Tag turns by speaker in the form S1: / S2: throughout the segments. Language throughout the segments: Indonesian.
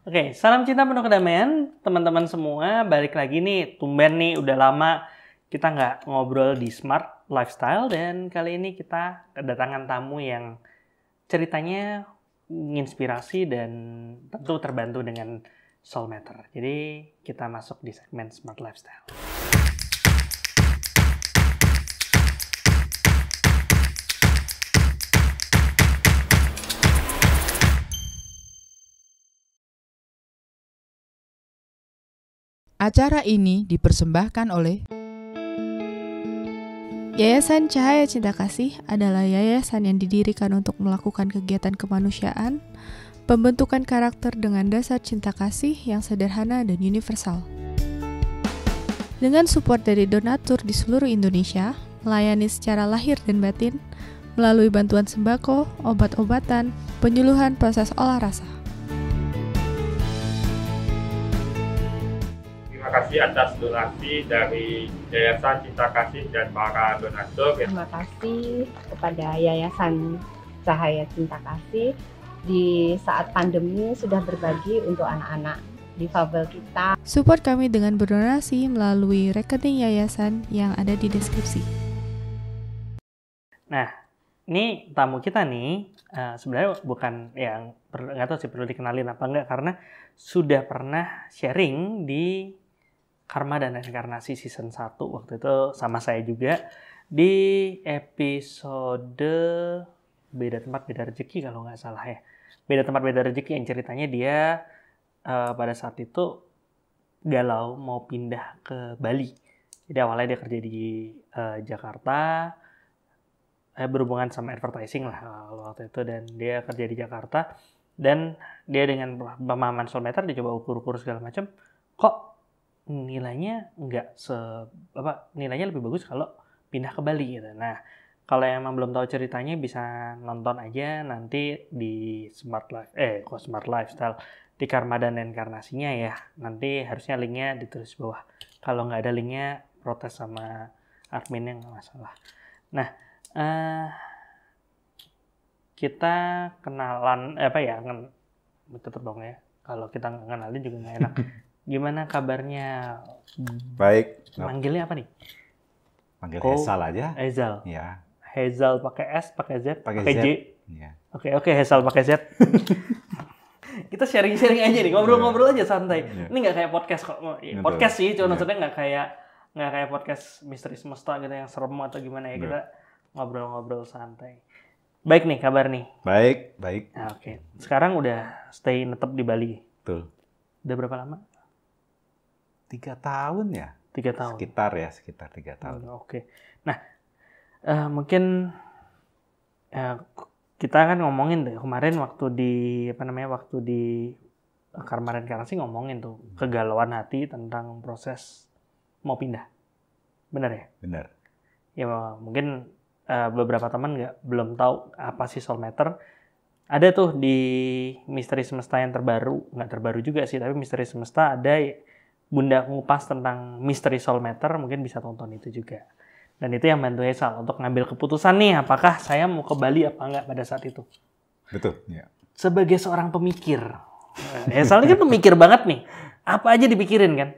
S1: Oke, salam cinta penuh kedamaian, teman-teman semua. Balik lagi nih, tumben nih, udah lama kita nggak ngobrol di Smart Lifestyle. Dan kali ini kita kedatangan tamu yang ceritanya menginspirasi dan tentu terbantu dengan Soul Matter. Jadi kita masuk di segmen Smart Lifestyle.
S2: Acara ini dipersembahkan oleh
S3: Yayasan Cahaya Cinta Kasih adalah yayasan yang didirikan untuk melakukan kegiatan kemanusiaan, pembentukan karakter dengan dasar cinta kasih yang sederhana dan universal. Dengan support dari donatur di seluruh Indonesia, melayani secara lahir dan batin, melalui bantuan sembako, obat-obatan, penyuluhan proses olah rasa.
S4: Terima kasih atas donasi dari Yayasan Cinta Kasih dan para donatur.
S5: Terima kasih kepada Yayasan Cahaya Cinta Kasih di saat pandemi sudah berbagi untuk anak-anak difabel kita.
S3: Support kami dengan berdonasi melalui rekening yayasan yang ada di deskripsi.
S1: Nah, ini tamu kita nih sebenarnya bukan yang nggak tahu sih perlu dikenalin apa enggak, karena sudah pernah sharing di Karma dan Reinkarnasi season 1 waktu itu sama saya juga di episode Beda Tempat Beda Rezeki kalau nggak salah ya. Beda Tempat Beda Rezeki yang ceritanya dia pada saat itu galau mau pindah ke Bali. Jadi awalnya dia kerja di Jakarta, berhubungan sama advertising lah waktu itu, dan dia kerja di Jakarta dan dia dengan pemahaman Soul Matter dia coba ukur-ukur segala macam, kok nilainya nilainya lebih bagus kalau pindah ke Bali gitu. Nah, kalau yang emang belum tahu ceritanya bisa nonton aja nanti di Smart Lifestyle di Karma dan Reinkarnasinya ya. Nanti harusnya linknya ditulis bawah. Kalau nggak ada linknya protes sama adminnya nggak masalah. Nah, kita kenalan tetap dong ya. Kalau kita nggak kenalin juga nggak enak. Gimana kabarnya?
S6: Baik.
S1: Manggilnya apa nih?
S6: Panggil Hezal aja.
S1: Hezal.
S6: Ya.
S1: Hezal pakai S, pakai Z, pakai
S6: Z.
S1: J.
S6: Ya.
S1: Oke, Hezal pakai Z. Kita sharing-sharing aja nih, ngobrol-ngobrol aja santai.
S6: Ya.
S1: Ini nggak kayak podcast kok. Podcast sih, cuma maksudnya nggak kayak podcast Misteri Semesta gitu yang serem atau gimana ya. Kita ngobrol-ngobrol santai. Baik nih kabar nih.
S6: Baik.
S1: Nah, oke. Sekarang udah stay netep di Bali.
S6: Betul.
S1: Udah berapa lama?
S6: 3 tahun ya?
S1: 3 tahun.
S6: Sekitar 3 tahun.
S1: Oke. Nah, mungkin kita kan ngomongin deh kemarin waktu di Karma Reinkarnasi ngomongin tuh kegalauan hati tentang proses mau pindah. Benar ya?
S6: Benar.
S1: Ya mungkin beberapa teman belum tahu apa sih Soul Matter. Ada tuh di Misteri Semesta yang terbaru, nggak terbaru juga sih, tapi Misteri Semesta ada Bunda ngupas tentang Misteri Soul Matter, mungkin bisa tonton itu juga. Dan itu yang bantu Hezal untuk ngambil keputusan nih, apakah saya mau ke Bali apa enggak pada saat itu.
S6: Betul, ya.
S1: Sebagai seorang pemikir, Hezal ini kan pemikir banget nih. Apa aja dipikirin kan?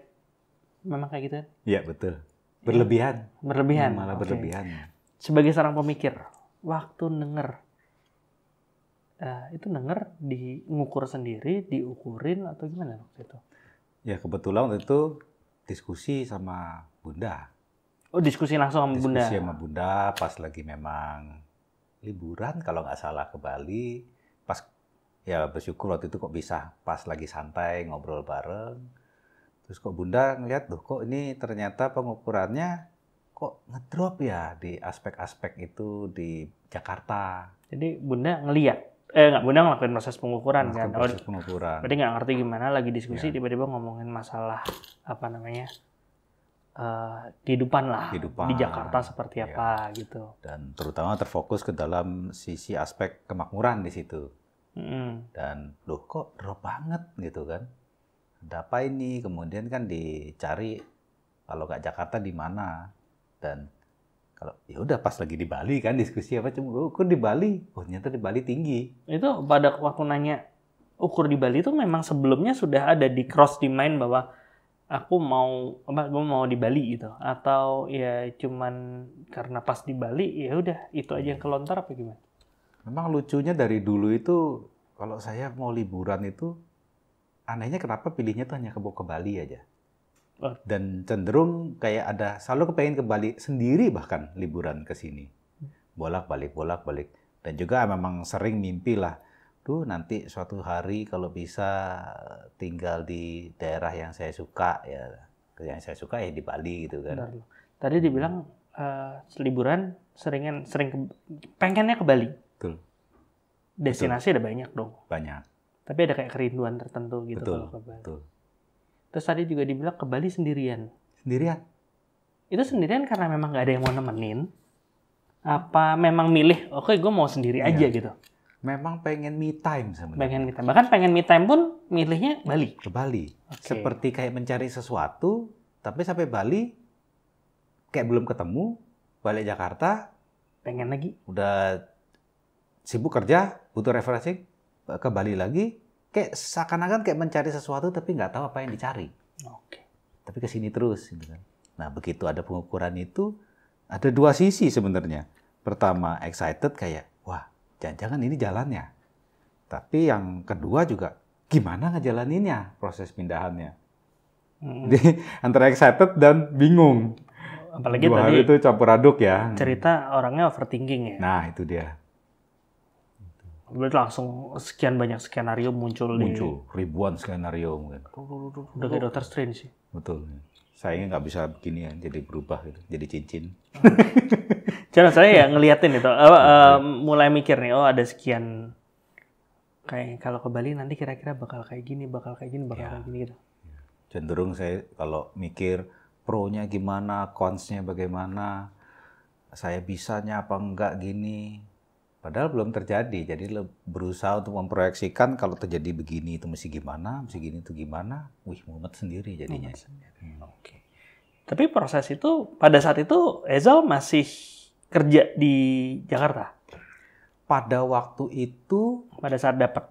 S1: Memang kayak gitu kan?
S6: Iya, betul. Berlebihan.
S1: Okay.
S6: Malah berlebihan.
S1: Sebagai seorang pemikir, waktu itu ngukur sendiri, diukurin atau gimana waktu itu?
S6: Ya, kebetulan waktu itu diskusi sama Bunda.
S1: Oh, diskusi langsung sama Bunda?
S6: Diskusi sama Bunda pas lagi memang liburan, kalau nggak salah ke Bali. Pas, ya bersyukur waktu itu kok bisa pas lagi santai, ngobrol bareng. Terus kok Bunda ngeliat, kok ini ternyata pengukurannya kok ngedrop ya di aspek-aspek itu di Jakarta.
S1: Jadi Bunda ngeliat? Bunda ngelakuin proses pengukuran kan?
S6: Proses pengukuran.
S1: Berarti nggak ngerti gimana lagi diskusi, tiba-tiba ngomongin masalah kehidupan lah di Jakarta seperti apa gitu.
S6: Dan terutama terfokus ke dalam sisi aspek kemakmuran di situ. Dan kok drop banget gitu kan? Ada apa ini? Kemudian kan dicari kalau nggak Jakarta di mana? Dan kalau ya udah pas lagi di Bali kan diskusi apa cuma kok di Bali? Oh ternyata di Bali tinggi.
S1: Itu pada waktu nanya ukur di Bali itu memang sebelumnya sudah ada di cross di mind bahwa gue mau di Bali gitu, atau ya cuman karena pas di Bali ya udah itu aja yang kelontar apa gimana?
S6: Memang lucunya dari dulu itu kalau saya mau liburan itu anehnya kenapa pilihnya tuh hanya ke Bali aja. Dan cenderung kayak selalu kepengen ke Bali sendiri bahkan liburan ke sini. Bolak-balik. Dan juga memang sering mimpi lah, nanti suatu hari kalau bisa tinggal di daerah yang saya suka ya di Bali gitu kan.
S1: Benar. Tadi dibilang liburan pengennya ke Bali.
S6: Betul.
S1: Destinasi ada banyak dong.
S6: Banyak.
S1: Tapi ada kayak kerinduan tertentu gitu kalau ke Bali.
S6: Betul.
S1: Terus tadi juga dibilang ke Bali sendirian.
S6: Sendirian?
S1: Itu sendirian karena memang nggak ada yang mau nemenin? Apa memang milih, oke gue mau sendiri aja gitu?
S6: Memang pengen me time sebenarnya.
S1: Pengen me time. Bahkan pengen me time pun milihnya Bali?
S6: Ke Bali.
S1: Okay.
S6: Seperti kayak mencari sesuatu, tapi sampai Bali kayak belum ketemu, balik Jakarta.
S1: Pengen lagi?
S6: Udah sibuk kerja, butuh refreshing, ke Bali lagi. Kayak seakan-akan kayak mencari sesuatu tapi nggak tahu apa yang dicari.
S1: Oke.
S6: Tapi ke sini terus gitu kan. Nah, begitu ada pengukuran itu ada dua sisi sebenarnya. Pertama, excited kayak wah, jangan-jangan ini jalannya. Tapi yang kedua juga gimana ngejalaninnya proses pindahannya. Jadi antara excited dan bingung.
S1: Apalagi
S6: dua
S1: tadi
S6: hal itu campur aduk ya.
S1: Cerita orangnya overthinking ya.
S6: Nah, itu dia.
S1: Berarti langsung sekian banyak skenario muncul
S6: ribuan skenario mungkin.
S1: Udah kayak Doctor Strange sih.
S6: Betul. Sayangnya nggak bisa begini ya, jadi berubah gitu, jadi cincin.
S1: Jangan saya ya ngeliatin itu, mulai mikir nih, ada sekian kayak kalau ke Bali nanti kira-kira bakal kayak gini gitu.
S6: Cenderung saya kalau mikir pro-nya gimana, cons-nya bagaimana, saya bisanya apa enggak gini. Padahal belum terjadi, jadi berusaha untuk memproyeksikan kalau terjadi begini itu mesti gimana, mesti gini itu gimana. Mumet sendiri jadinya.
S1: Oke. Tapi proses itu, pada saat itu Ezal masih kerja di Jakarta?
S6: Pada waktu itu,
S1: pada saat dapat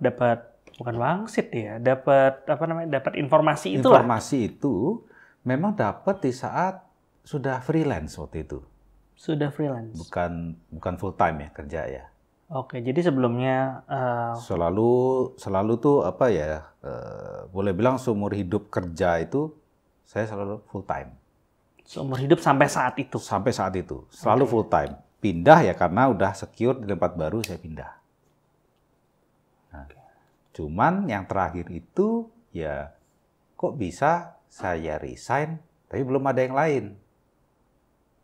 S1: bukan wangsit ya, dapat informasi itu
S6: informasi itu memang dapat di saat sudah freelance waktu itu.
S1: Sudah freelance?
S6: Bukan full time ya kerja ya.
S1: Oke, jadi sebelumnya
S6: selalu tuh boleh bilang seumur hidup kerja itu saya selalu full time.
S1: Seumur hidup sampai saat itu?
S6: Sampai saat itu, selalu full time. Pindah ya karena udah secure di tempat baru saya pindah. Nah, cuman yang terakhir itu ya kok bisa saya resign tapi belum ada yang lain.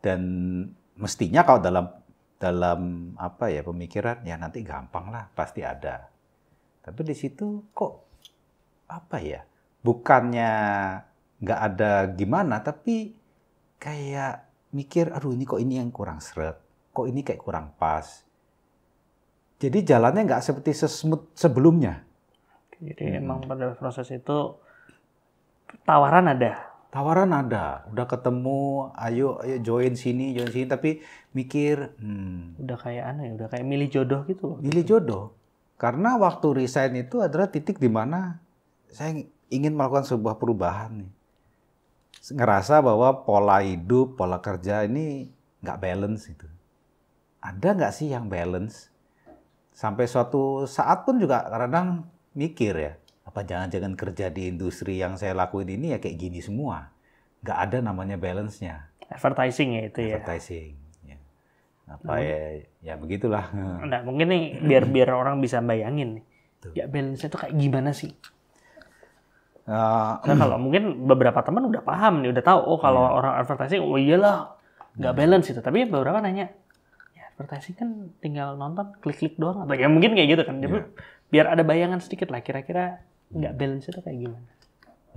S6: Dan mestinya kalau dalam pemikiran ya nanti gampang lah, pasti ada. Tapi di situ kok bukannya nggak ada gimana, tapi kayak mikir aduh ini kok ini yang kurang seret, kok ini kayak kurang pas. Jadi jalannya nggak seperti sesmooth sebelumnya.
S1: Jadi emang pada proses itu tawaran ada. Udah ketemu, ayo join sini, tapi mikir,
S6: udah
S1: kayak milih jodoh gitu.
S6: Milih jodoh, karena waktu resign itu adalah titik di mana saya ingin melakukan sebuah perubahan nih. Ngerasa bahwa pola hidup, pola kerja ini nggak balance itu. Ada nggak sih yang balance? Sampai suatu saat pun juga kadang mikir ya, apa jangan-jangan kerja di industri yang saya lakuin ini ya kayak gini semua. Nggak ada namanya balance-nya.
S1: Advertising ya itu ya?
S6: Advertising. Ya. Ya begitulah.
S1: Nah, mungkin nih biar orang bisa bayangin nih. Ya balance-nya itu kayak gimana sih? Nah, kalau mungkin beberapa teman udah paham nih, udah tahu, kalau orang advertising, oh iyalah, nggak balance itu. Tapi beberapa nanya, ya advertising kan tinggal nonton, klik-klik doang. Atau ya mungkin kayak gitu kan. Biar ada bayangan sedikit lah, kira-kira nggak balance itu kayak gimana?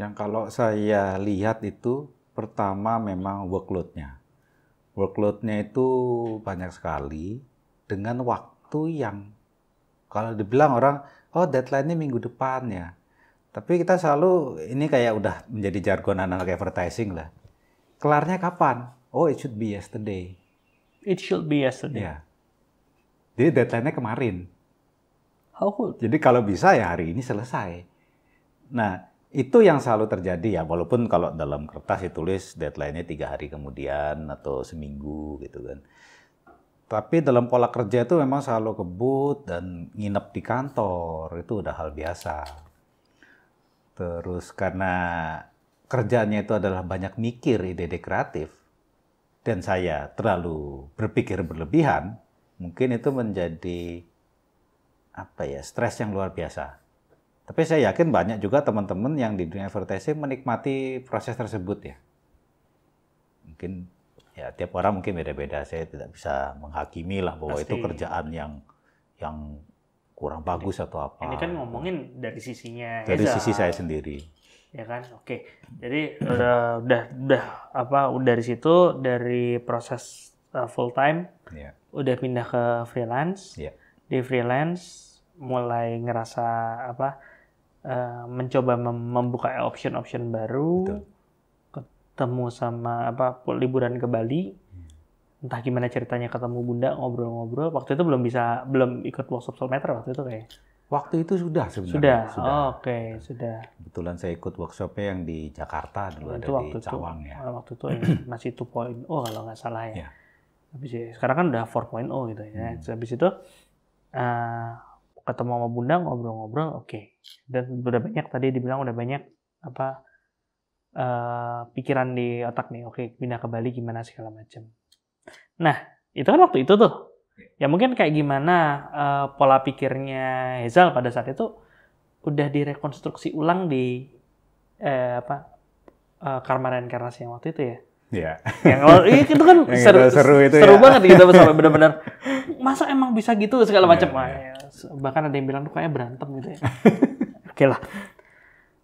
S6: Yang kalau saya lihat itu, pertama memang workload-nya. Workload-nya itu banyak sekali, dengan waktu yang, kalau dibilang orang, oh deadline-nya minggu depan ya. Tapi kita selalu, ini kayak udah menjadi jargon anak advertising lah. Kelarnya kapan? Oh, it should be yesterday.
S1: It should be yesterday.
S6: Ya. Jadi deadline-nya kemarin.
S1: How cool.
S6: Jadi kalau bisa ya hari ini selesai. Nah, itu yang selalu terjadi ya, walaupun kalau dalam kertas ditulis deadline-nya 3 hari kemudian atau seminggu gitu kan. Tapi dalam pola kerja itu memang selalu kebut dan nginep di kantor, itu udah hal biasa. Terus karena kerjanya itu adalah banyak mikir ide-ide kreatif, dan saya terlalu berpikir berlebihan, mungkin itu menjadi stres yang luar biasa. Tapi saya yakin banyak juga teman-teman yang di dunia advertising menikmati proses tersebut ya. Mungkin ya tiap orang mungkin beda-beda. Saya tidak bisa menghakimi lah bahwa
S1: Pasti.
S6: itu kerjaan yang kurang bagus atau apa.
S1: Ini kan ngomongin dari sisinya
S6: Dari
S1: Heza.
S6: sisi saya sendiri.
S1: Ya kan, oke. Jadi udah dari situ, dari proses full time,
S6: Ya.
S1: udah pindah ke freelance.
S6: Ya.
S1: Di freelance mulai ngerasa mencoba membuka option-option baru.
S6: Betul.
S1: Ketemu sama liburan ke Bali. Entah gimana ceritanya ketemu Bunda, ngobrol-ngobrol. Waktu itu belum ikut workshop Soulmaker waktu itu kayak.
S6: Waktu itu sudah sebenarnya.
S1: Sudah. Oke, sudah.
S6: Kebetulan saya ikut workshopnya yang di Jakarta dulu, ada di Cawang ya.
S1: Waktu itu masih 2.0 kalau nggak salah ya.
S6: Ya.
S1: Habis sekarang kan udah 4.0 gitu ya. Habis itu ketemu sama Bunda, ngobrol-ngobrol, oke. Dan udah banyak tadi dibilang udah banyak pikiran di otak nih. Oke, pindah ke Bali gimana segala macam. Nah, itu kan waktu itu tuh. Ya mungkin kayak gimana pola pikirnya Hezal pada saat itu udah direkonstruksi ulang di Karma Reinkarnasi yang waktu itu ya.
S6: Iya.
S1: Yang itu kan
S6: seru itu
S1: seru
S6: ya.
S1: banget gitu sampai benar-benar masa emang bisa gitu segala macam.
S6: Iya.
S1: Bahkan ada yang bilang tuh kayak berantem gitu ya. Oke lah.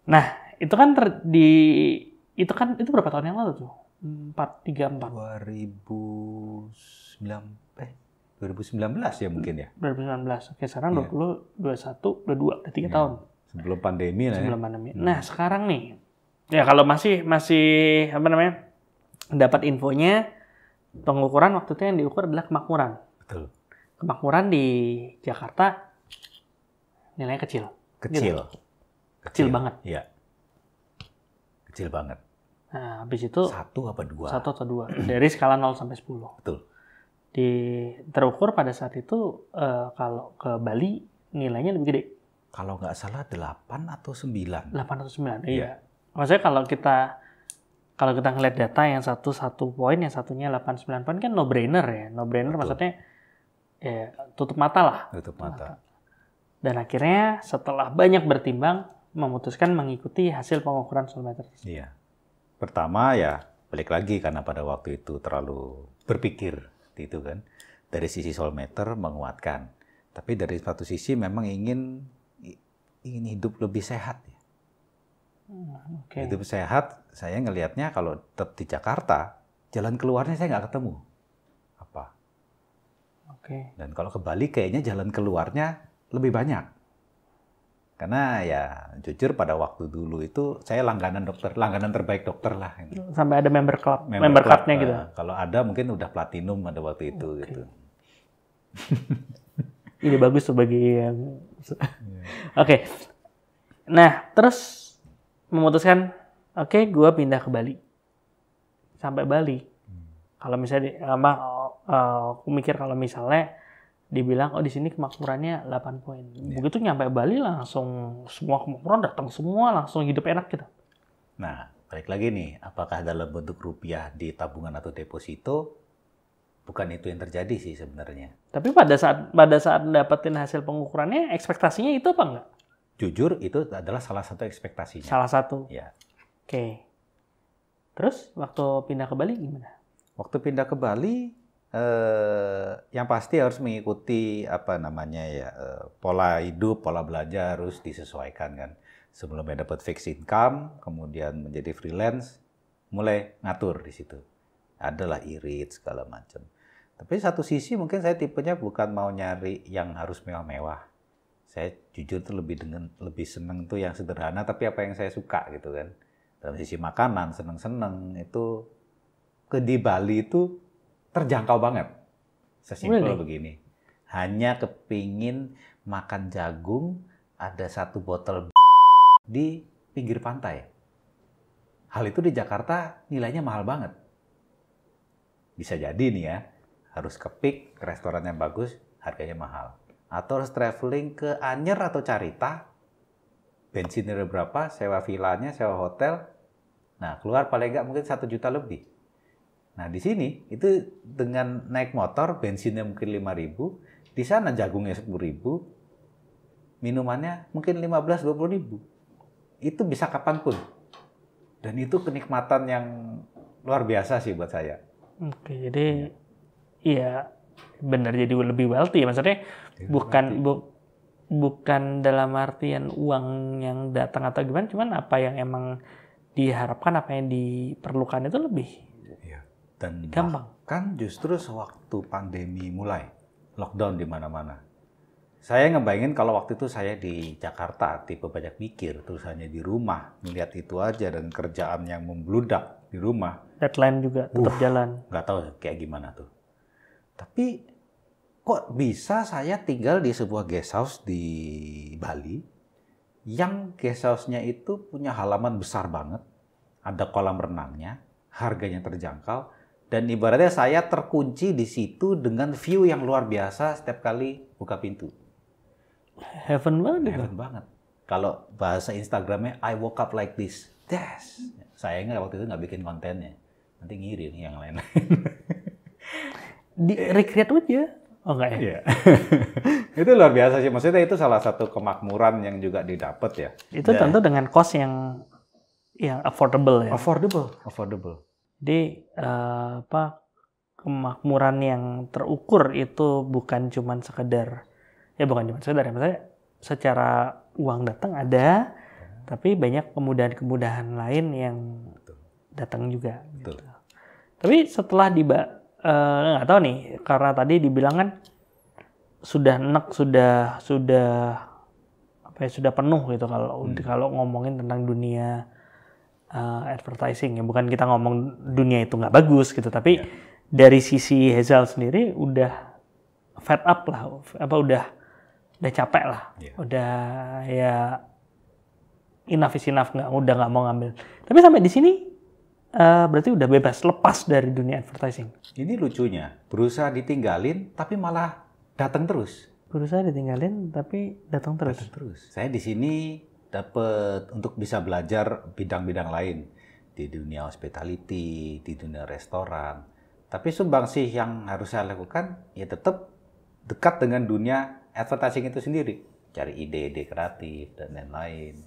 S1: Nah, itu kan itu berapa tahun yang lalu tuh?
S6: 2019 ya mungkin ya.
S1: 2019. Oke, sekarang
S6: Iya.
S1: 20, 21, 22, udah 3 tahun.
S6: Sebelum pandemi lah ya.
S1: Sebelum pandemi. Nah, sekarang nih. Ya kalau masih dapat infonya pengukuran waktu itu yang diukur adalah kemakmuran.
S6: Betul.
S1: Kemakmuran di Jakarta nilainya kecil.
S6: Kecil.
S1: Kecil banget.
S6: Iya. Kecil banget.
S1: Nah, habis itu
S6: 1 apa 2?
S1: 1 atau 2 dari skala 0 sampai 10.
S6: Betul.
S1: Terukur pada saat itu kalau ke Bali nilainya lebih gede.
S6: Kalau nggak salah 8 atau 9.
S1: 8 atau 9.
S6: Iya.
S1: Iya. Maksudnya kalau kita ngeliat data yang 1 poin, yang satunya 8 9 poin kan no brainer ya. No brainer
S6: Betul.
S1: maksudnya ya tutup mata lah.
S6: Tutup mata.
S1: Dan akhirnya setelah banyak bertimbang memutuskan mengikuti hasil pengukuran Soulmaker.
S6: Iya. Pertama ya balik lagi karena pada waktu itu terlalu berpikir itu kan. Dari sisi Soulmaker menguatkan. Tapi dari satu sisi memang ingin hidup lebih sehat ya.
S1: Oke.
S6: Hidup sehat, saya ngelihatnya kalau tetap di Jakarta, jalan keluarnya saya nggak ketemu. Apa?
S1: Oke.
S6: Dan kalau ke Bali kayaknya jalan keluarnya lebih banyak. Karena ya jujur pada waktu dulu itu saya langganan terbaik dokter lah.
S1: Sampai ada member club-nya gitu.
S6: Kalau ada mungkin udah platinum pada waktu itu gitu.
S1: Ide bagus tuh bagi yang Oke. Nah, terus memutuskan oke, gue pindah ke Bali. Sampai Bali. Kalau misalnya aku mikir kalau misalnya dibilang di sini kemakmurannya 8 poin. Begitu nyampe Bali langsung semua kemakmuran datang semua, langsung hidup enak gitu.
S6: Nah, balik lagi nih, apakah dalam bentuk rupiah di tabungan atau deposito? Bukan itu yang terjadi sih sebenarnya.
S1: Tapi pada saat dapetin hasil pengukurannya, ekspektasinya itu apa enggak?
S6: Jujur, itu adalah salah satu ekspektasinya.
S1: Salah satu.
S6: Ya.
S1: Oke. Terus waktu pindah ke Bali gimana?
S6: Waktu pindah ke Bali, yang pasti harus mengikuti pola hidup, pola belajar harus disesuaikan kan. Sebelumnya dapat fixed income, kemudian menjadi freelance, mulai ngatur di situ. Adalah irit segala macam. Tapi satu sisi mungkin saya tipenya bukan mau nyari yang harus mewah-mewah. Saya jujur tuh lebih seneng tuh yang sederhana, tapi apa yang saya suka gitu kan. Dalam sisi makanan, seneng-seneng itu di Bali itu terjangkau banget. Sesimpel begini. Hanya kepingin makan jagung, ada 1 botol di pinggir pantai. Hal itu di Jakarta nilainya mahal banget. Bisa jadi nih ya, harus ke Peak, restoran yang bagus, harganya mahal. Atau harus traveling ke Anyer atau Carita, bensinnya berapa, sewa villanya, sewa hotel. Nah, keluar paling nggak mungkin 1 juta lebih. Nah, di sini itu dengan naik motor, bensinnya mungkin 5.000, di sana jagungnya 10.000, minumannya mungkin 15-20.000. Itu bisa kapanpun. Dan itu kenikmatan yang luar biasa sih buat saya.
S1: Oke, jadi iya benar, jadi lebih wealthy. Maksudnya bukan dalam artian uang yang datang atau gimana, cuman apa yang emang diharapkan, apa yang diperlukan itu lebih
S6: dan
S1: gampang.
S6: Bahkan justru sewaktu pandemi mulai, lockdown di mana-mana. Saya ngebayangin kalau waktu itu saya di Jakarta, tipe banyak mikir, terus hanya di rumah, melihat itu aja, dan kerjaan yang membludak di rumah.
S1: Deadline juga tetap jalan.
S6: Nggak tahu kayak gimana tuh. Tapi kok bisa saya tinggal di sebuah guest house di Bali, yang guest house-nya itu punya halaman besar banget, ada kolam renangnya, harganya terjangkau, dan ibaratnya saya terkunci di situ dengan view yang luar biasa setiap kali buka pintu.
S1: Heaven banget.
S6: Heaven banget. Kalau bahasa Instagramnya, I woke up like this. Yes. Sayangnya waktu itu nggak bikin kontennya. Nanti ngiri nih yang lain.
S1: Di recreate aja. Oh enggak ya?
S6: Iya. Itu luar biasa sih. Maksudnya itu salah satu kemakmuran yang juga didapat ya.
S1: Itu tentu dengan cost yang affordable ya.
S6: Affordable.
S1: Jadi kemakmuran yang terukur itu bukan cuma sekedar ya, maksudnya secara uang datang ada, tapi banyak kemudahan-kemudahan lain yang datang juga. Gitu. Tapi setelah nggak tahu nih, karena tadi dibilang kan sudah penuh gitu kalau ngomongin tentang dunia advertising ya. Bukan kita ngomong dunia itu nggak bagus gitu, tapi dari sisi Hazel sendiri udah fed up lah, udah capek lah, udah ya enough is enough, udah nggak mau ngambil. Tapi sampai di sini berarti udah bebas, lepas dari dunia advertising.
S6: Ini lucunya, berusaha ditinggalin tapi malah datang terus.
S1: Berusaha ditinggalin tapi datang terus.
S6: Saya di sini dapat untuk bisa belajar bidang-bidang lain di dunia hospitality, di dunia restoran. Tapi sumbangsih yang harus saya lakukan ya tetap dekat dengan dunia advertising itu sendiri, cari ide-ide kreatif dan lain-lain.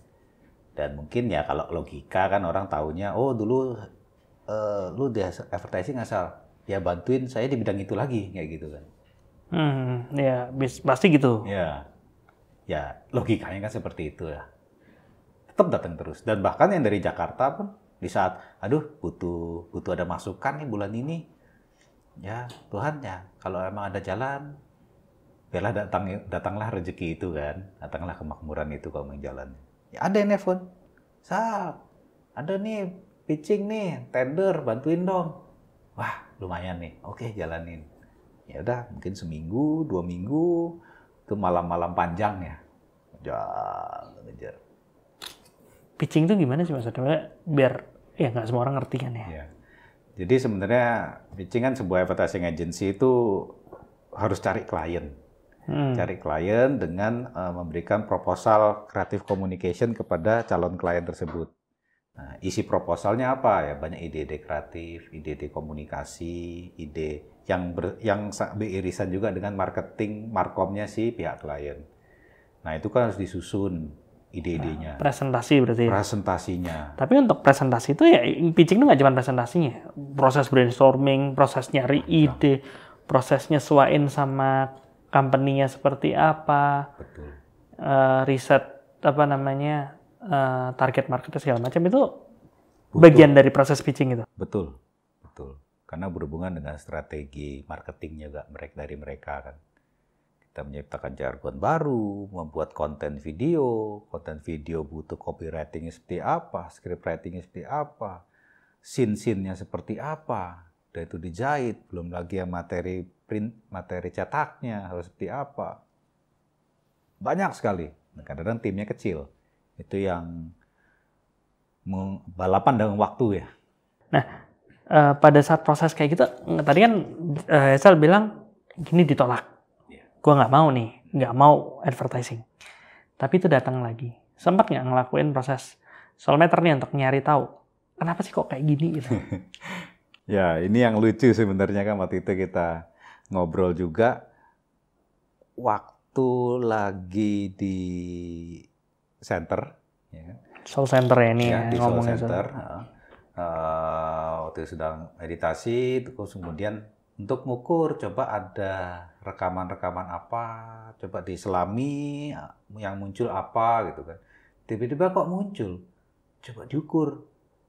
S6: Dan mungkin ya kalau logika kan orang taunya, oh dulu lu di advertising asal ya bantuin saya di bidang itu lagi, kayak gitu kan.
S1: Ya pasti gitu.
S6: Ya logikanya kan seperti itu ya. Tetap datang terus. Dan bahkan yang dari Jakarta pun di saat, aduh butuh ada masukan nih bulan ini, ya Tuhan ya kalau emang ada jalan, biarlah datanglah rezeki itu kan, datanglah kemakmuran itu kalau menjalan. Ya ada yang nelfon, Sap, ada nih pitching nih, tender, bantuin dong. Wah lumayan nih, oke jalanin. Ya udah mungkin seminggu, 2 minggu, itu malam-malam panjang ya, ngejar.
S1: Pitching itu gimana sih maksudnya? Biar ya nggak semua orang ngerti kan ya.
S6: Jadi sebenarnya pitching kan sebuah advertising agency itu harus cari klien. Cari klien dengan memberikan proposal creative communication kepada calon klien tersebut. Nah, isi proposalnya apa ya? Banyak ide-ide kreatif, ide-ide komunikasi, ide yang beririsan juga dengan marketing, markomnya si pihak klien. Nah, itu kan harus disusun ide-idenya.
S1: Presentasi berarti.
S6: Presentasinya.
S1: Tapi untuk presentasi itu ya pitching itu nggak cuma presentasinya, proses brainstorming, proses nyari ide, proses nyesuaiin sama company-nya seperti apa,
S6: Betul.
S1: Riset target marketnya segala macam itu bagian dari proses pitching itu.
S6: Betul. Karena berhubungan dengan strategi marketingnya juga dari mereka kan. Kita menciptakan jargon baru, membuat konten video butuh copywriting seperti apa, script writing seperti apa, scene-nya seperti apa, dan itu dijahit, belum lagi yang materi print, materi cetaknya harus seperti apa. banyak sekali. Kadang-kadang timnya kecil. Itu yang balapan dengan waktu ya.
S1: Nah, pada saat proses kayak gitu, tadi kan Hazel bilang gini ditolak. Gue nggak mau nih, nggak mau advertising. Tapi itu datang lagi. Sempat nggak ngelakuin proses soulmeter nih untuk nyari tahu kenapa sih kok kayak gini gitu?
S6: Ya, ini yang lucu sebenarnya kan waktu itu kita ngobrol juga waktu lagi di center, ya.
S1: Soul Center ya ini
S6: Ya, di Soul
S1: ngomongin
S6: Center. Waktu sedang meditasi, terus kemudian untuk ngukur, coba ada rekaman-rekaman apa, coba diselami yang muncul apa gitu kan. Tiba-tiba kok muncul, coba diukur,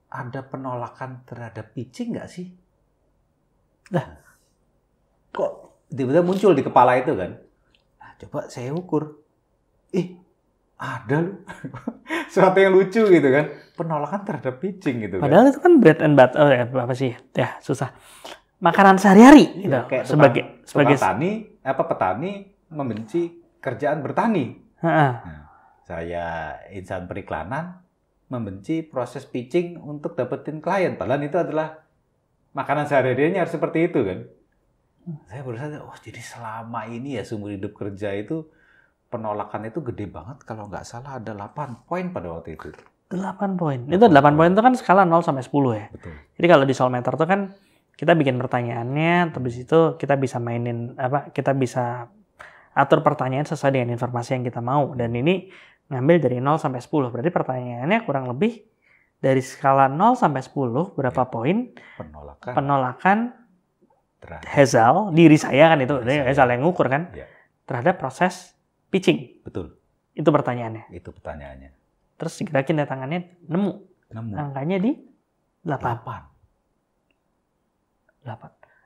S6: ada penolakan terhadap pitching nggak sih? Nah, kok tiba-tiba muncul di kepala itu kan? Nah, coba saya ukur, ada loh. Sesuatu yang lucu gitu kan, penolakan terhadap pitching gitu.
S1: Padahal kan. Itu kan bread and butter, apa sih? Ya susah. Makanan sehari-hari gitu.
S6: Ya, kayak
S1: sebagai
S6: petani membenci kerjaan bertani. Nah, saya insan periklanan membenci proses pitching untuk dapetin klien. Padahal itu adalah makanan sehari-harinya harus seperti itu kan. Saya baru sadar, jadi selama ini ya seumur hidup kerja itu penolakan itu gede banget. Kalau nggak salah ada 8 poin pada waktu itu.
S1: 8 poin. Itu 8 poin itu kan skala 0 sampai 10 ya.
S6: Betul.
S1: Jadi kalau di soulmeter itu kan kita bikin pertanyaannya, terus itu kita bisa kita bisa atur pertanyaan sesuai dengan informasi yang kita mau. Dan ini ngambil dari 0 sampai 10. Berarti pertanyaannya kurang lebih dari skala 0 sampai 10 berapa poin penolakan Hazel, diri saya kan itu, Hazel yang ngukur kan, terhadap proses pitching.
S6: Betul.
S1: Itu pertanyaannya. Terus gerakin tangannya nemu. Angkanya di 8.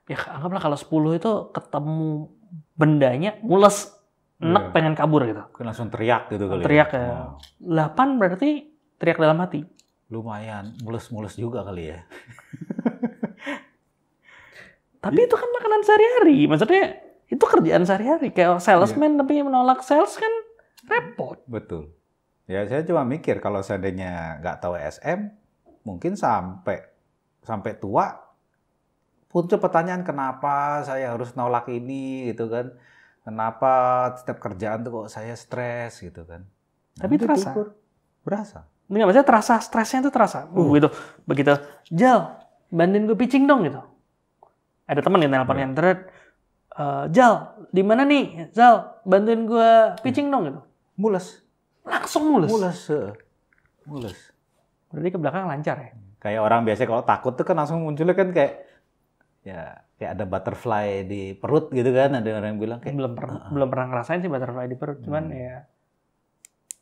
S1: Ya anggaplah kalau 10 itu ketemu bendanya mules, enek pengen kabur gitu.
S6: Langsung teriak gitu kali.
S1: Teriak ya. 8 berarti teriak dalam hati.
S6: Lumayan, mules-mules juga kali ya.
S1: Tapi itu kan makanan sehari-hari. Maksudnya itu kerjaan sehari-hari. Kayak salesman tapi menolak sales kan repot.
S6: Betul. Ya saya cuma mikir kalau seandainya nggak tahu SM, mungkin sampai tua muncul pertanyaan kenapa saya harus nolak ini gitu kan. Kenapa setiap kerjaan tuh kok saya stres gitu kan.
S1: Tapi terasa.
S6: Berasa.
S1: Enggak, maksudnya terasa, stresnya itu terasa. Gitu. Begitu, Jal, bantuin gue pitching dong gitu. Ada teman yang nelpon yang Jal, di mana nih? Jal, bantuin gue pitching dong gitu.
S6: Mules.
S1: Langsung mules.
S6: Mules.
S1: Berarti ke belakang lancar ya?
S6: Kayak orang biasa kalau takut tuh kan langsung munculnya kan kayak ada butterfly di perut gitu kan. Ada orang yang bilang kayak
S1: belum pernah ngerasain sih butterfly di perut, cuman ya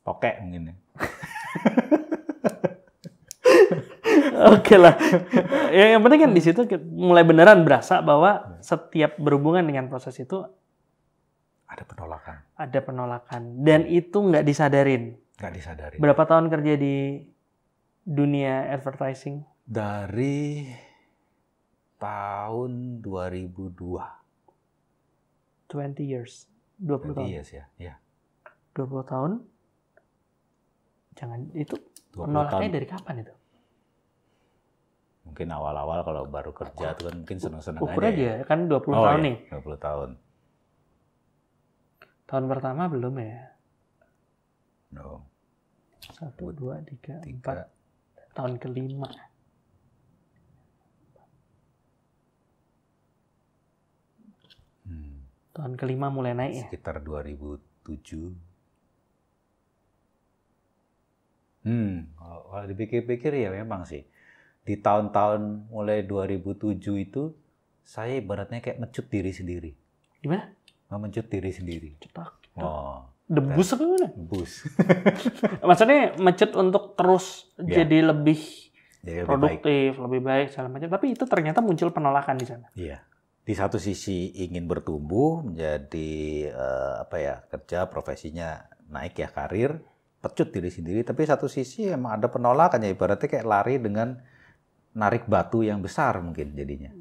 S6: tokek mungkin ya.
S1: Oke lah. Ya, yang penting kan di situ mulai beneran berasa bahwa setiap berhubungan dengan proses itu
S6: ada penolakan.
S1: Ada penolakan dan itu nggak disadarin. Berapa tahun kerja di dunia advertising?
S6: Dari tahun 2002.
S1: 20 years. 20 tahun.
S6: Years ya.
S1: 20 tahun. Jangan itu penolakannya dari kapan itu?
S6: Mungkin awal-awal kalau baru kerja itu kan mungkin seneng-seneng aja.
S1: Ukur aja kan 20 tahun nih.
S6: 20 tahun.
S1: Tahun pertama belum ya?
S6: No.
S1: 1, 2, 3, 4. Tahun kelima. Tahun kelima mulai naik ya?
S6: Sekitar 2007. Kalau dipikir-pikir ya memang sih. Di tahun-tahun mulai 2007 itu, saya ibaratnya kayak mecut diri sendiri.
S1: Gimana?
S6: Mencut diri sendiri.
S1: Cetak.
S6: Oh.
S1: Debus apa gimana?
S6: Debus.
S1: Maksudnya mecut untuk terus jadi lebih produktif,
S6: baik.
S1: lebih baik, segala macam. Tapi itu ternyata muncul penolakan di sana.
S6: Iya. Di satu sisi ingin bertumbuh menjadi kerja profesinya naik ya, karir, pecut diri sendiri. Tapi satu sisi emang ada penolakan ya, ibaratnya kayak lari dengan narik batu yang besar mungkin jadinya.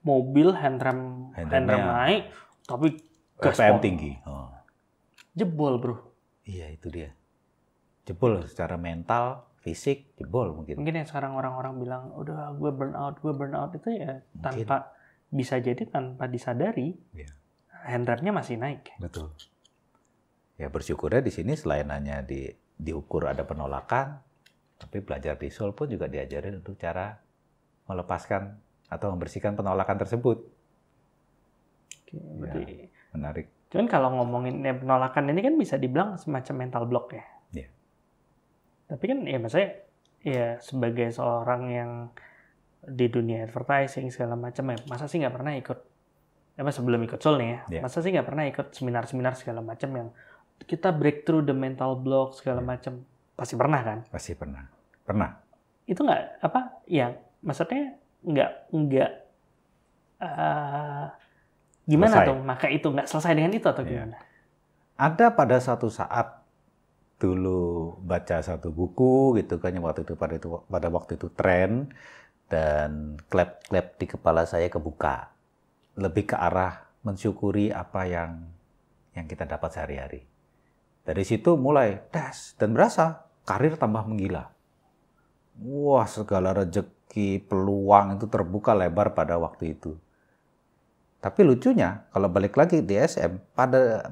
S1: Mobil handrem naik, tapi
S6: BPM tinggi.
S1: jebol bro.
S6: Iya, itu dia. Jebol secara mental, fisik, jebol mungkin.
S1: Mungkin yang sekarang orang-orang bilang, udah gue burn out itu ya
S6: Mungkin.
S1: tanpa, bisa jadi tanpa disadari,
S6: Iya.
S1: hand rate-nya masih naik.
S6: Betul. Ya bersyukurnya di sini selain hanya diukur ada penolakan, tapi belajar di Soul pun juga diajarin untuk cara melepaskan atau membersihkan penolakan tersebut.
S1: Oke, berarti.
S6: Menarik.
S1: Cuman kalau ngomongin penolakan ini kan bisa dibilang semacam mental block ya.
S6: Iya.
S1: Tapi kan ya maksudnya ya sebagai seorang yang di dunia advertising segala macam ya, masa sih nggak pernah ikut sebelum ikut Soul nih ya,
S6: Iya.
S1: masa sih nggak pernah ikut seminar-seminar segala macam yang kita break through the mental block segala macam, pasti pernah kan?
S6: Pasti pernah. Pernah.
S1: Itu nggak ya maksudnya nggak gimana
S6: Selesai.
S1: tuh, maka itu nggak selesai dengan itu atau
S6: Iya.
S1: gimana?
S6: Ada pada satu saat dulu baca satu buku gitu kan yang pada waktu itu tren, dan klep-klep di kepala saya kebuka. Lebih ke arah mensyukuri apa yang kita dapat sehari-hari. Dari situ mulai das dan berasa karir tambah menggila. Wah, segala rezeki, peluang itu terbuka lebar pada waktu itu. Tapi lucunya, kalau balik lagi di SM, pada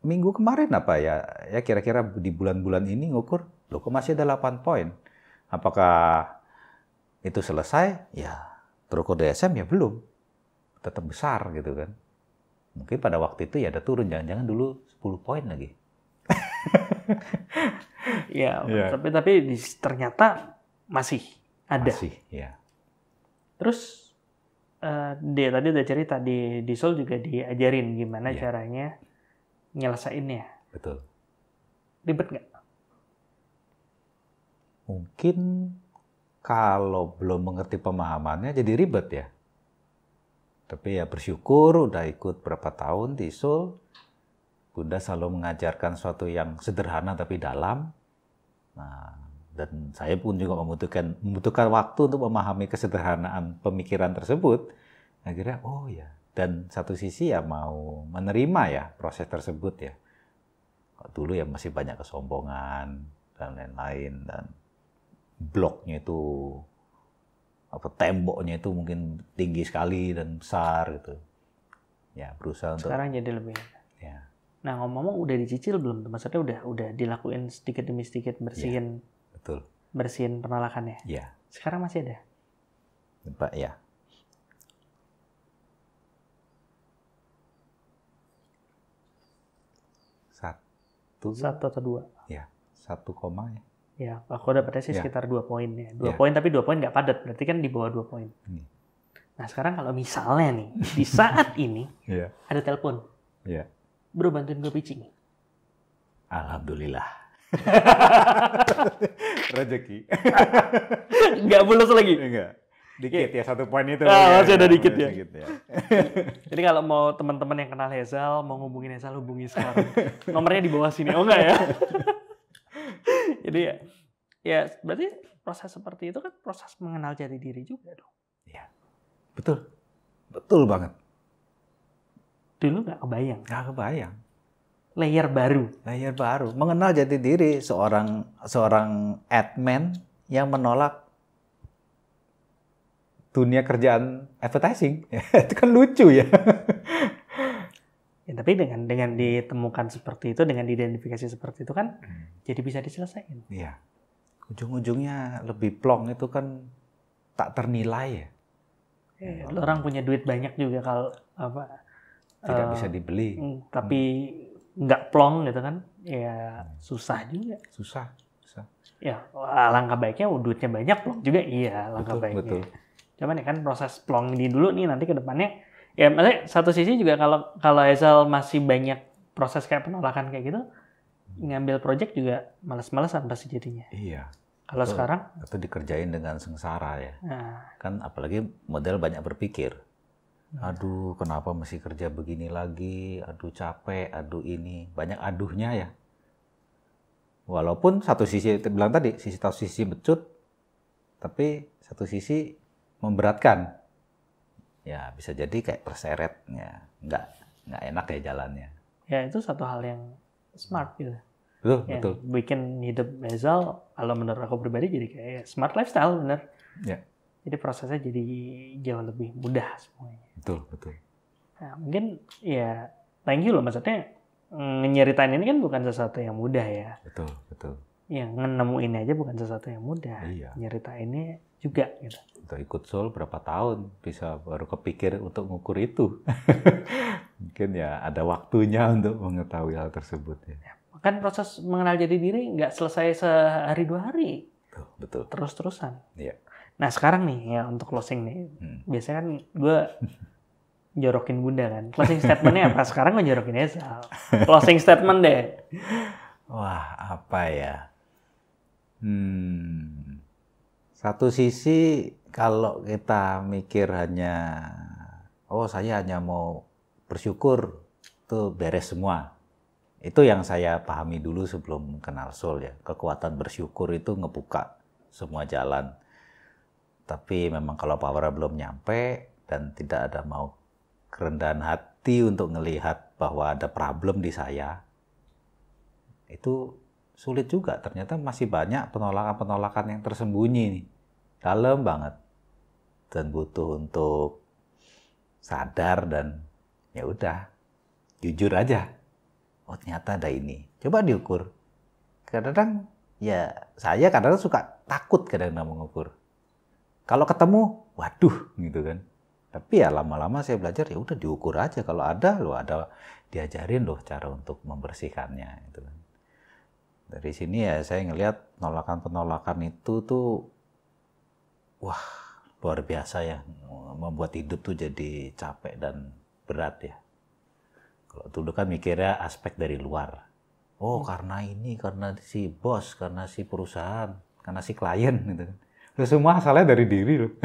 S6: minggu kemarin ya kira-kira di bulan-bulan ini ngukur, loh kok masih ada 8 poin. Apakah itu selesai? Ya, terukur di SM ya belum. Tetap besar gitu kan. Mungkin pada waktu itu ya ada turun, jangan-jangan dulu 10 poin lagi.
S1: Ya,
S6: Iya.
S1: tapi ternyata masih ada.
S6: Masih, ya.
S1: Terus dia tadi udah cerita di Soul juga diajarin gimana
S6: Iya.
S1: caranya nyelesainnya.
S6: Betul.
S1: Ribet nggak?
S6: Mungkin kalau belum mengerti pemahamannya jadi ribet ya. Tapi ya bersyukur udah ikut berapa tahun di Soul. Bunda selalu mengajarkan sesuatu yang sederhana tapi dalam. Nah, dan saya pun juga membutuhkan waktu untuk memahami kesederhanaan pemikiran tersebut. Akhirnya, oh ya. Dan satu sisi ya mau menerima ya proses tersebut ya. Dulu ya masih banyak kesombongan dan lain-lain. Dan bloknya itu, temboknya itu mungkin tinggi sekali dan besar gitu. Ya, berusaha untuk...
S1: Sekarang jadi lebih.
S6: Ya.
S1: Nah, ngomong-ngomong udah dicicil belum? Maksudnya udah dilakuin sedikit demi sedikit bersihin
S6: Betul.
S1: bersihin penolakannya.
S6: Ya,
S1: Sekarang masih ada.
S6: Pak ya.
S1: Satu atau dua.
S6: Ya, 1 koma ya.
S1: Ya, aku dapetnya sih
S6: Ya.
S1: sekitar 2 poin ya. 2
S6: Ya.
S1: poin tapi 2 poin nggak padat. Berarti kan di bawah 2 poin.
S6: Hmm.
S1: Nah, sekarang kalau misalnya nih di saat ini
S6: Iya.
S1: ada telepon,
S6: Iya.
S1: bro bantuin gue pitching.
S6: Alhamdulillah. Rezeki.
S1: Nggak bolos lagi.
S6: Enggak. Dikit ya 1 poin itu.
S1: Masih ada dikit ya.
S6: ya.
S1: Jadi kalau mau teman-teman yang kenal Hezal, mau ngubungin Hezal, hubungi sekarang. Nomornya di bawah sini. Oh enggak ya? Jadi ya berarti proses seperti itu kan proses mengenal jati diri juga dong.
S6: Iya. Betul. Betul banget.
S1: Dulu nggak kebayang.
S6: Nggak kebayang.
S1: Layer baru.
S6: Layer baru. Mengenal jati diri seorang admin yang menolak dunia kerjaan advertising. Itu kan lucu ya.
S1: Ya, tapi dengan ditemukan seperti itu, dengan identifikasi seperti itu kan jadi bisa diselesaikan.
S6: Iya. Ujung-ujungnya lebih plong itu kan tak ternilai ya.
S1: Orang punya duit banyak juga kalau
S6: Tidak bisa dibeli.
S1: tapi nggak plong gitu kan, ya susah juga.
S6: Susah.
S1: Ya langkah baiknya duitnya banyak, plong juga iya langkah baiknya.
S6: Betul.
S1: Cuman ya kan proses plong ini dulu nih, nanti ke depannya ya maksudnya satu sisi juga kalau Hezal masih banyak proses kayak penolakan kayak gitu, ngambil project juga males-malesan pasti jadinya.
S6: Iya.
S1: Kalau sekarang
S6: Atau dikerjain dengan sengsara ya.
S1: nah,
S6: Kan apalagi model banyak berpikir. Aduh, kenapa mesti kerja begini lagi? Aduh, capek. Aduh, ini. Banyak aduhnya ya. Walaupun satu sisi, bilang tadi, sisi becut, tapi satu sisi memberatkan. Ya, bisa jadi kayak terseret. Ya, nggak enak ya jalannya.
S1: ya itu satu hal yang smart gitu.
S6: Betul,
S1: Yang
S6: betul.
S1: bikin hidup Ezal, kalau menurut aku pribadi jadi kayak smart lifestyle, bener.
S6: Ya.
S1: Jadi prosesnya jadi jauh lebih mudah semuanya.
S6: Betul, betul.
S1: Nah, mungkin ya thank you loh, maksudnya nyeritain ini kan bukan sesuatu yang mudah ya.
S6: Betul, betul.
S1: Yang nemuin aja bukan sesuatu yang mudah.
S6: Iya.
S1: Nyeritainnya juga gitu.
S6: Udah ikut Soul berapa tahun bisa baru kepikir untuk ngukur itu. Mungkin ya ada waktunya untuk mengetahui hal tersebut ya.
S1: Kan proses mengenal jati diri nggak selesai sehari 2 hari.
S6: Betul, betul.
S1: Terus-terusan.
S6: Iya.
S1: Nah sekarang nih ya untuk closing nih. Biasanya kan gue jorokin Bunda kan. Closing statementnya apa? Sekarang gue jorokin Ezal. Closing statement deh.
S6: Wah, apa ya? Satu sisi kalau kita mikir hanya, oh saya hanya mau bersyukur, itu beres semua. Itu yang saya pahami dulu sebelum kenal Soul ya. Kekuatan bersyukur itu ngebuka semua jalan. Tapi memang kalau power belum nyampe dan tidak ada mau kerendahan hati untuk ngelihat bahwa ada problem di saya, itu sulit juga. Ternyata masih banyak penolakan-penolakan yang tersembunyi nih. Dalam banget. Dan butuh untuk sadar dan ya udah, jujur aja. Oh ternyata ada ini. Coba diukur. Kadang-kadang ya saya kadang-kadang suka takut kadang-kadang mengukur. Kalau ketemu, waduh gitu kan. Tapi ya lama-lama saya belajar ya udah diukur aja. Kalau ada diajarin loh cara untuk membersihkannya gitu kan. Dari sini ya saya ngelihat penolakan-penolakan itu tuh wah luar biasa ya, membuat hidup tuh jadi capek dan berat ya. Kalau dulu kan mikirnya aspek dari luar. Oh karena ini, karena si bos, karena si perusahaan, karena si klien gitu. Terus semua asalnya dari diri loh.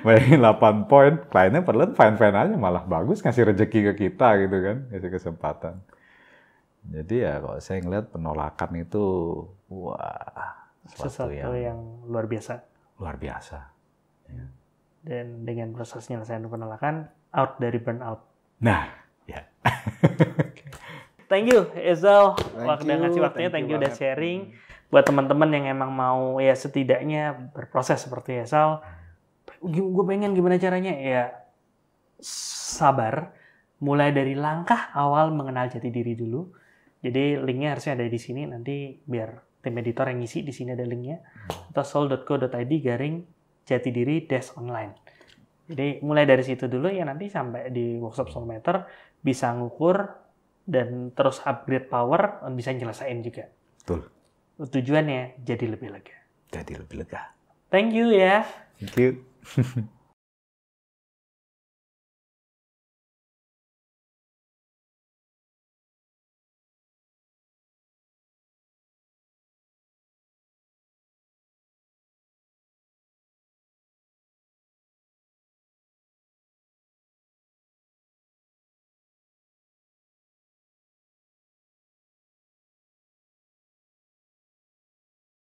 S6: Bayangin 8 poin, kliennya padahal fine-fine aja, malah bagus ngasih rezeki ke kita gitu kan, ngasih kesempatan. Jadi ya kalau saya ngeliat penolakan itu, wah
S1: sesuatu yang luar biasa.
S6: Luar biasa. Ya.
S1: Dan dengan proses penyelesaian penolakan, out dari burnout.
S6: Nah, ya.
S1: Thank you, Ezal.
S6: Thank
S1: Udah
S6: you,
S1: ngasih waktunya, thank you udah sharing. Buat teman-teman yang emang mau ya setidaknya berproses seperti Ezal, gue pengen gimana caranya ya sabar. Mulai dari langkah awal mengenal jati diri dulu. Jadi linknya harusnya ada di sini, nanti biar tim editor yang ngisi, di sini ada linknya. Atau soul.co.id/jatidiri-online. Jadi mulai dari situ dulu ya, nanti sampai di workshop Soulmeter bisa ngukur dan terus upgrade power, bisa nyelesain juga.
S6: Betul.
S1: Tujuannya jadi lebih lega.
S6: Jadi lebih lega.
S1: Thank you ya.
S6: Thank you.